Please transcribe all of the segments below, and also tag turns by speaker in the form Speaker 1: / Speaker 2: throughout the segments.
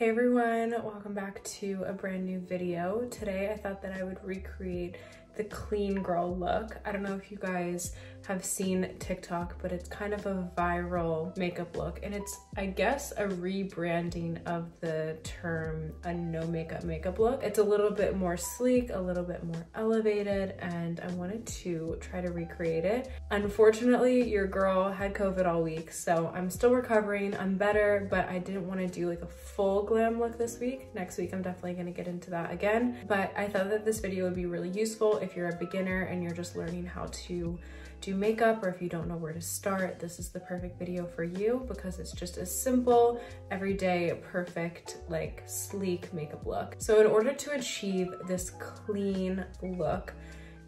Speaker 1: Hey everyone, welcome back to a brand new video. Today I thought that I would recreate the clean girl look. I don't know if you guys have seen TikTok, but it's kind of a viral makeup look, and it's, I guess, a rebranding of the term a no makeup look. It's a little bit more sleek, a little bit more elevated, and I wanted to try to recreate it. Unfortunately, your girl had COVID all week, so I'm still recovering. I'm better, but I didn't want to do like a full glam look this week. Next week, I'm definitely going to get into that again, but I thought that this video would be really useful if you're a beginner and you're just learning how to do makeup, or if you don't know where to start. This is the perfect video for you because it's just a simple, everyday, perfect, like sleek makeup look. So in order to achieve this clean look,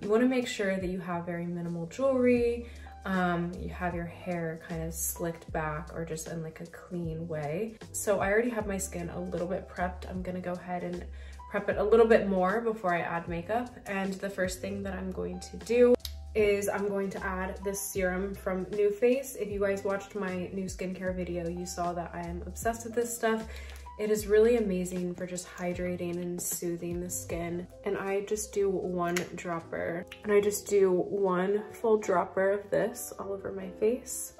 Speaker 1: you want to make sure that you have very minimal jewelry, you have your hair kind of slicked back or just in like a clean way. So I already have my skin a little bit prepped. I'm gonna go ahead and prep it a little bit more before I add makeup. And the first thing that I'm going to do is I'm going to add this serum from Nuface. If you guys watched my new skincare video, you saw that I am obsessed with this stuff. It is really amazing for just hydrating and soothing the skin. And I just do one dropper. And I just do one full dropper of this all over my face.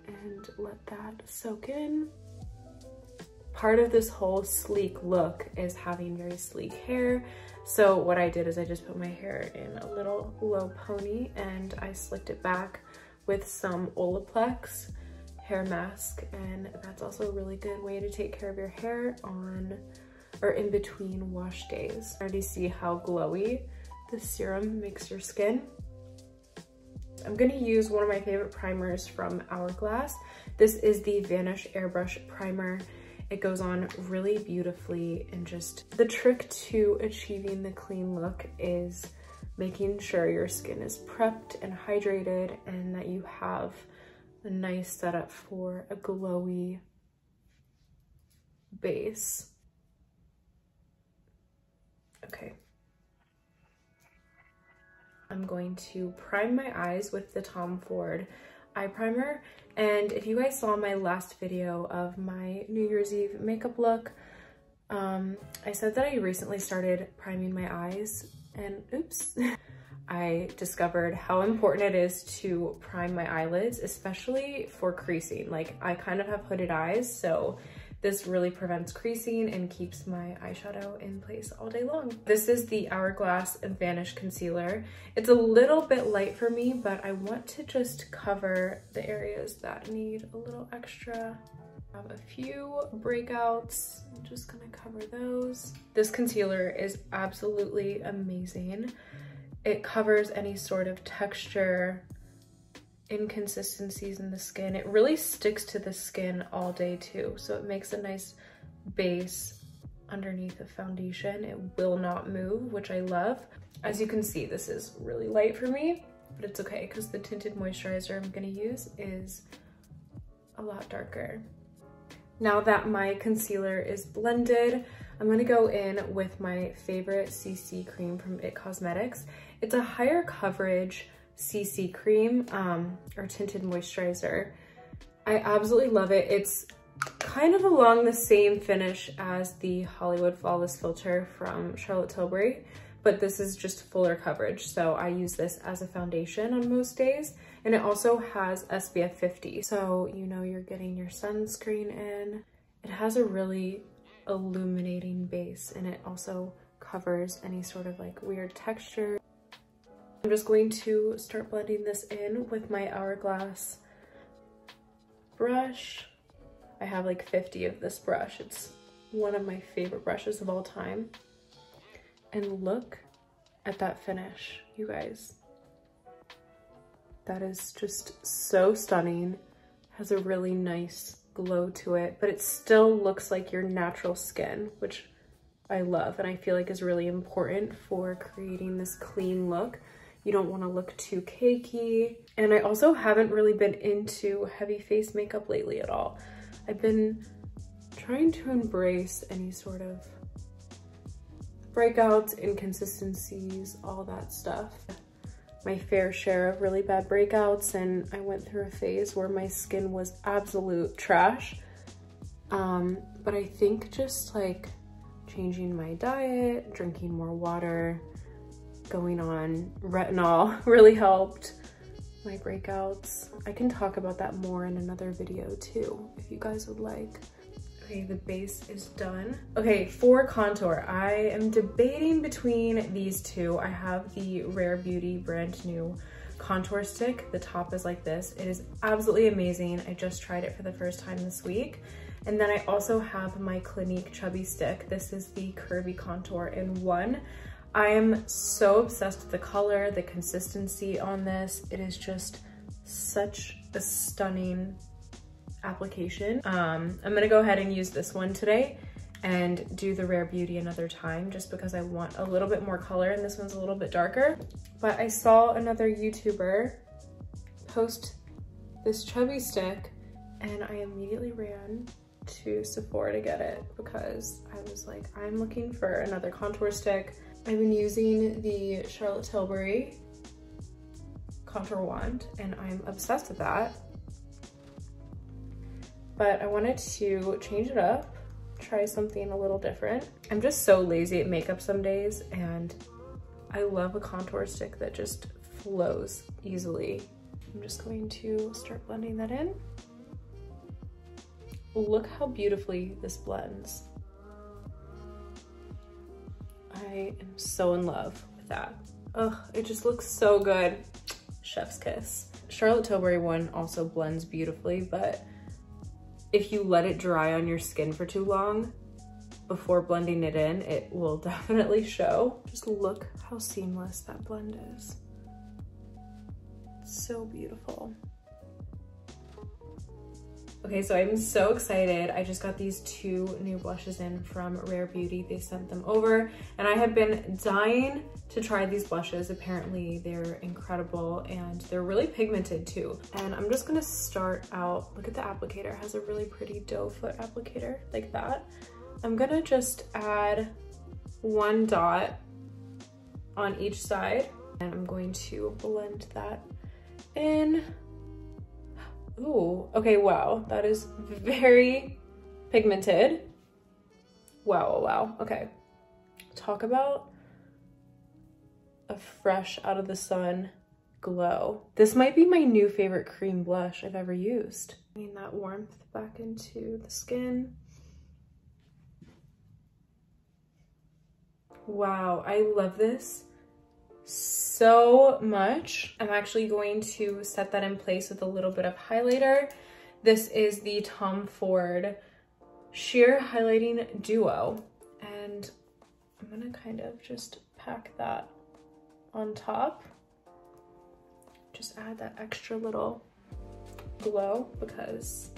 Speaker 1: And let that soak in. Part of this whole sleek look is having very sleek hair. So what I did is I just put my hair in a little low pony and I slicked it back with some Olaplex hair mask, and that's also a really good way to take care of your hair on or in between wash days. I already see how glowy the serum makes your skin. I'm gonna use one of my favorite primers from Hourglass. This is the Vanish Airbrush Primer. It goes on really beautifully, and just the trick to achieving the clean look is making sure your skin is prepped and hydrated and that you have a nice setup for a glowy base. Okay. I'm going to prime my eyes with the Tom Ford eye primer. And if you guys saw my last video of my New Year's Eve makeup look, I said that I recently started priming my eyes, and oops, I discovered how important it is to prime my eyelids, especially for creasing. Like, I kind of have hooded eyes, so this really prevents creasing and keeps my eyeshadow in place all day long. This is the Hourglass Vanish Concealer. It's a little bit light for me, but I want to just cover the areas that need a little extra. I have a few breakouts. I'm just gonna cover those. This concealer is absolutely amazing. It covers any sort of texture, inconsistencies in the skin. It really sticks to the skin all day too, so it makes a nice base underneath the foundation. It will not move, which I love. As you can see, this is really light for me, but it's okay because the tinted moisturizer I'm gonna use is a lot darker. Now that my concealer is blended, I'm gonna go in with my favorite CC cream from IT Cosmetics. It's a higher coverage CC cream or tinted moisturizer. I absolutely love it. It's kind of along the same finish as the Hollywood Flawless Filter from Charlotte Tilbury, but this is just fuller coverage. So I use this as a foundation on most days, and it also has SPF 50. So you know you're getting your sunscreen in. It has a really illuminating base, and it also covers any sort of like weird texture. I'm just going to start blending this in with my Hourglass brush. I have like 50 of this brush. It's one of my favorite brushes of all time. And look at that finish, you guys. That is just so stunning. Has a really nice glow to it, but it still looks like your natural skin, which I love and I feel like is really important for creating this clean look. You don't want to look too cakey. And I also haven't really been into heavy face makeup lately at all. I've been trying to embrace any sort of breakouts, inconsistencies, all that stuff. My fair share of really bad breakouts, and I went through a phase where my skin was absolute trash But I think just like changing my diet, drinking more water, going on retinol really helped my breakouts. I can talk about that more in another video too, if you guys would like. Okay, the base is done. Okay, for contour, I am debating between these two. I have the Rare Beauty brand new contour stick. The top is like this. It is absolutely amazing. I just tried it for the first time this week. And then I also have my Clinique Chubby stick. This is the curvy contour in one. I am so obsessed with the color, the consistency on this. It is just such a stunning application. I'm gonna go ahead and use this one today and do the Rare Beauty another time, just because I want a little bit more color and this one's a little bit darker. But I saw another YouTuber post this Chubby stick and I immediately ran to Sephora to get it because I was like, I'm looking for another contour stick. I've been using the Charlotte Tilbury contour wand and I'm obsessed with that. But I wanted to change it up, try something a little different. I'm just so lazy at makeup some days and I love a contour stick that just flows easily. I'm just going to start blending that in. Look how beautifully this blends. I am so in love with that. Ugh, it just looks so good. Chef's kiss. Charlotte Tilbury one also blends beautifully, but if you let it dry on your skin for too long before blending it in, it will definitely show. Just look how seamless that blend is. It's so beautiful. Okay, so I'm so excited. I just got these two new blushes in from Rare Beauty. They sent them over and I have been dying to try these blushes. Apparently they're incredible and they're really pigmented too. And I'm just gonna start out, look at the applicator. It has a really pretty doe foot applicator like that. I'm gonna just add one dot on each side and I'm going to blend that in. Ooh, okay, wow, that is very pigmented. Wow, wow, okay. Talk about a fresh out of the sun glow. This might be my new favorite cream blush I've ever used. Bringing that warmth back into the skin. Wow, I love this so much. I'm actually going to set that in place with a little bit of highlighter. This is the Tom Ford Sheer Highlighting Duo. And I'm gonna kind of just pack that on top. Just add that extra little glow because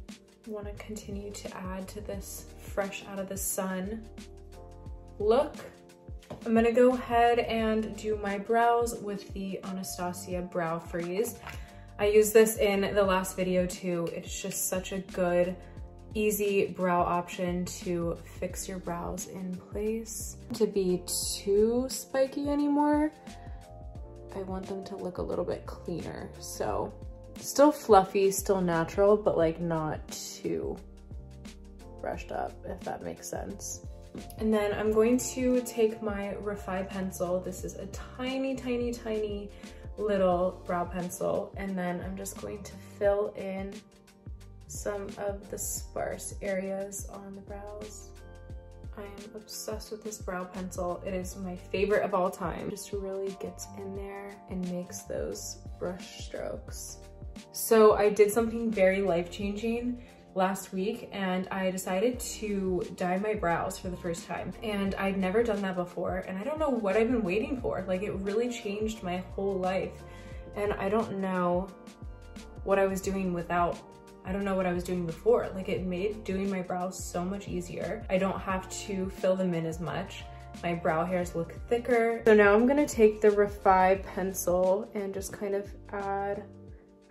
Speaker 1: I want to continue to add to this fresh out of the sun look. I'm gonna go ahead and do my brows with the Anastasia Brow Freeze. I used this in the last video too. It's just such a good, easy brow option to fix your brows in place. To be too spiky anymore, I want them to look a little bit cleaner. So still fluffy, still natural, but like not too brushed up, if that makes sense. And then I'm going to take my Refy pencil. This is a tiny, tiny, tiny little brow pencil. And then I'm just going to fill in some of the sparse areas on the brows. I am obsessed with this brow pencil. It is my favorite of all time. It just really gets in there and makes those brush strokes. So I did something very life-changing last week and I decided to dye my brows for the first time. And I'd never done that before and I don't know what I've been waiting for. Like, it really changed my whole life. And I don't know what I was doing without, I don't know what I was doing before. Like, it made doing my brows so much easier. I don't have to fill them in as much. My brow hairs look thicker. So now I'm gonna take the Refy pencil and just kind of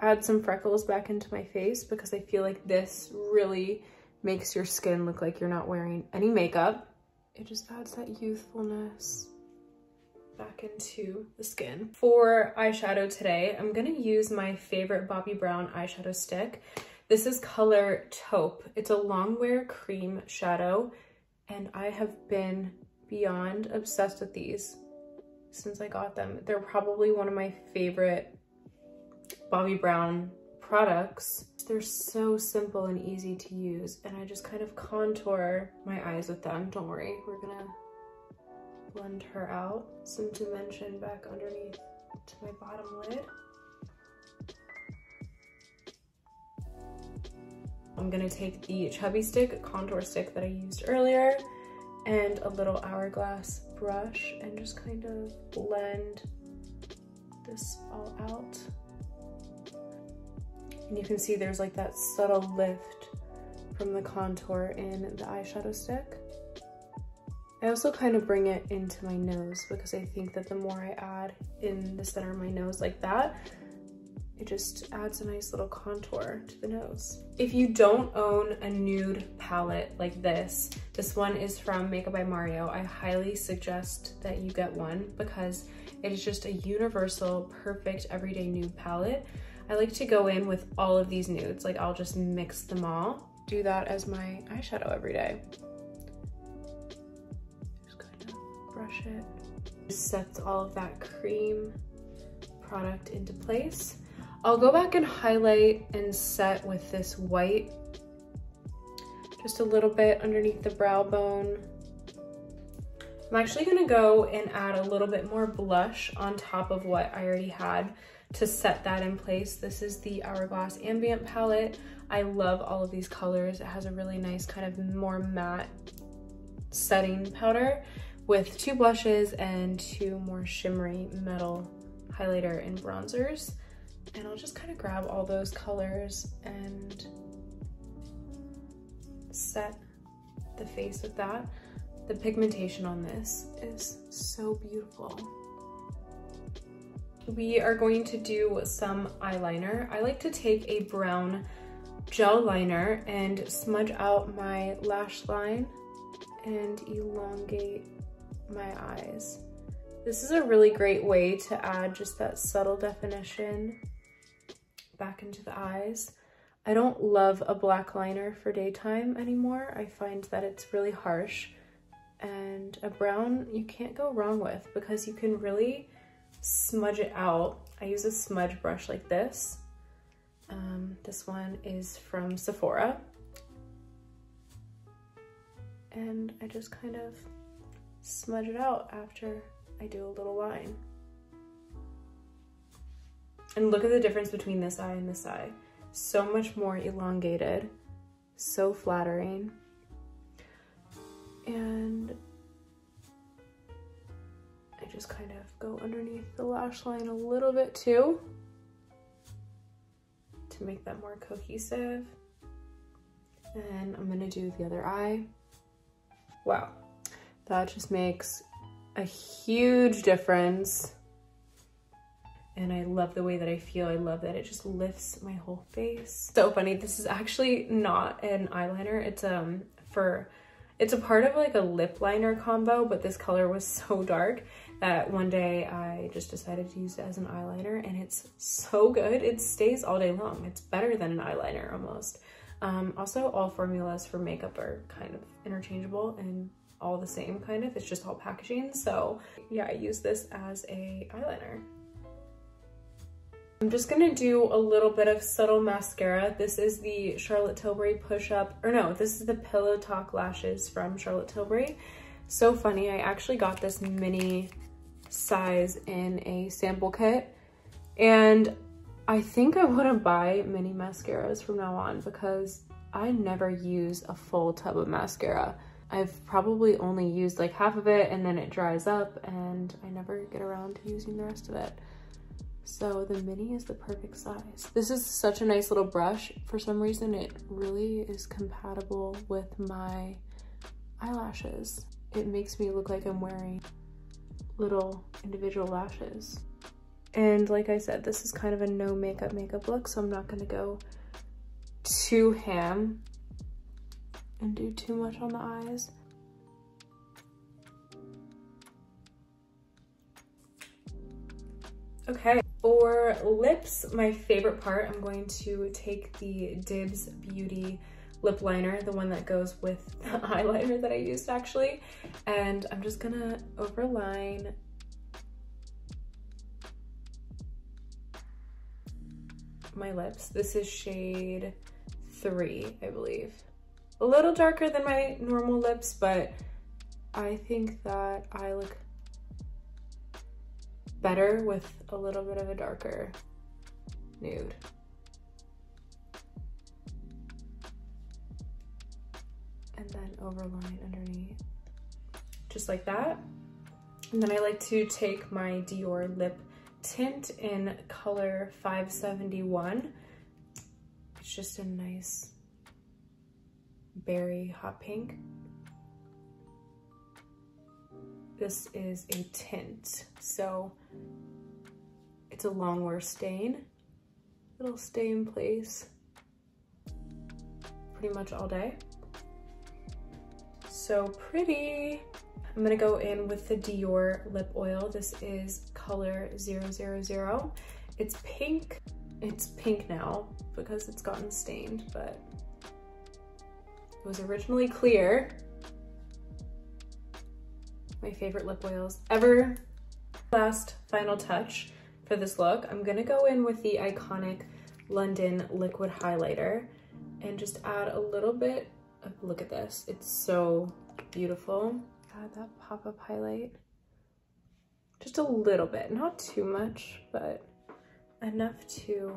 Speaker 1: add some freckles back into my face because I feel like this really makes your skin look like you're not wearing any makeup. It just adds that youthfulness back into the skin. For eyeshadow today, I'm gonna use my favorite Bobbi Brown eyeshadow stick. This is color Taupe. It's a long wear cream shadow, and I have been beyond obsessed with these since I got them. They're probably one of my favorite Bobbi Brown products. They're so simple and easy to use, and I just kind of contour my eyes with them. Don't worry, we're gonna blend her out. Some dimension back underneath to my bottom lid. I'm gonna take the Chubby stick, contour stick that I used earlier, and a little Hourglass brush, and just kind of blend this all out. And you can see there's like that subtle lift from the contour in the eyeshadow stick. I also kind of bring it into my nose because I think that the more I add in the center of my nose like that, it just adds a nice little contour to the nose. If you don't own a nude palette like this one is from Makeup by Mario. I highly suggest that you get one because it is just a universal, perfect everyday nude palette. I like to go in with all of these nudes, like I'll just mix them all. Do that as my eyeshadow every day. Just kind of brush it. Just sets all of that cream product into place. I'll go back and highlight and set with this white, just a little bit underneath the brow bone. I'm actually gonna go and add a little bit more blush on top of what I already had to set that in place. This is the Hourglass Ambient palette. I love all of these colors. It has a really nice kind of more matte setting powder with 2 blushes and 2 more shimmery metal highlighter and bronzers. And I'll just kind of grab all those colors and set the face with that. The pigmentation on this is so beautiful. We are going to do some eyeliner. I like to take a brown gel liner and smudge out my lash line and elongate my eyes. This is a really great way to add just that subtle definition back into the eyes. I don't love a black liner for daytime anymore. I find that it's really harsh, and a brown you can't go wrong with because you can really smudge it out. I use a smudge brush like this. This one is from Sephora. And I just kind of smudge it out after I do a little line. And look at the difference between this eye and this eye. So much more elongated, so flattering. And I just kind of go underneath the lash line a little bit too to make that more cohesive. And I'm gonna do the other eye. Wow, that just makes a huge difference. And I love the way that I feel. I love that it just lifts my whole face. So funny, this is actually not an eyeliner. It's a part of like a lip liner combo, but this color was so dark that one day I just decided to use it as an eyeliner, and it's so good. It stays all day long. It's better than an eyeliner almost. Also, all formulas for makeup are kind of interchangeable and all the same kind of. It's just all packaging. So yeah, I use this as a eyeliner. I'm just gonna do a little bit of subtle mascara. This is the Charlotte Tilbury push-up, or no, this is the Pillow Talk lashes from Charlotte Tilbury. So funny, I actually got this mini size in a sample kit, and I think I wanna buy mini mascaras from now on because I never use a full tub of mascara. I've probably only used like half of it and then it dries up and I never get around to using the rest of it. So the mini is the perfect size. This is such a nice little brush. For some reason, it really is compatible with my eyelashes. It makes me look like I'm wearing little individual lashes. And like I said, this is kind of a no makeup look, so I'm not gonna go too ham and do too much on the eyes. Okay, for lips, my favorite part, I'm going to take the Dibs Beauty lip liner, the one that goes with the eyeliner that I used actually, and I'm just gonna overline my lips. This is shade 3, I believe. A little darker than my normal lips, but I think that I look better with a little bit of a darker nude. And then overline underneath, just like that. And then I like to take my Dior Lip Tint in color 571. It's just a nice berry hot pink. This is a tint, so it's a long wear stain. It'll stay in place pretty much all day. So pretty. I'm gonna go in with the Dior Lip Oil. This is color 000. It's pink. It's pink now because it's gotten stained, but it was originally clear. My favorite lip oils ever. Last final touch for this look, I'm gonna go in with the iconic London liquid highlighter and just add a little bit of, look at this, it's so beautiful. Add that pop-up highlight. Just a little bit, not too much, but enough to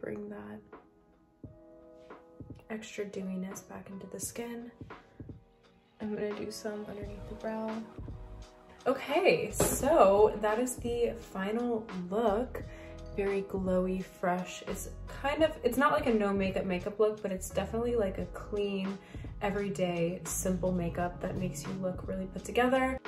Speaker 1: bring that extra dewiness back into the skin. I'm gonna do some underneath the brow. Okay, so that is the final look. Very glowy, fresh. It's kind of, it's not like a no makeup look, but it's definitely like a clean, everyday, simple makeup that makes you look really put together.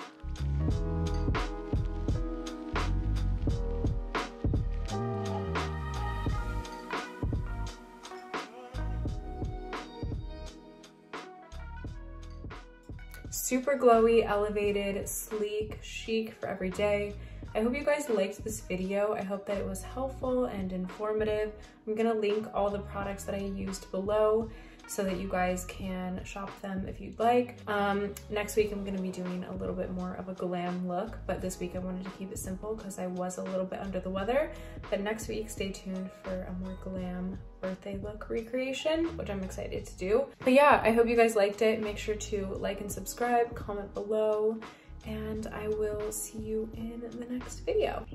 Speaker 1: Super glowy, elevated, sleek, chic for every day. I hope you guys liked this video. I hope that it was helpful and informative. I'm gonna link all the products that I used below so that you guys can shop them if you'd like. Next week I'm gonna be doing a little bit more of a glam look, but this week I wanted to keep it simple because I was a little bit under the weather. But next week, stay tuned for a more glam birthday look recreation, which I'm excited to do. But yeah, I hope you guys liked it. Make sure to like and subscribe, comment below, and I will see you in the next video.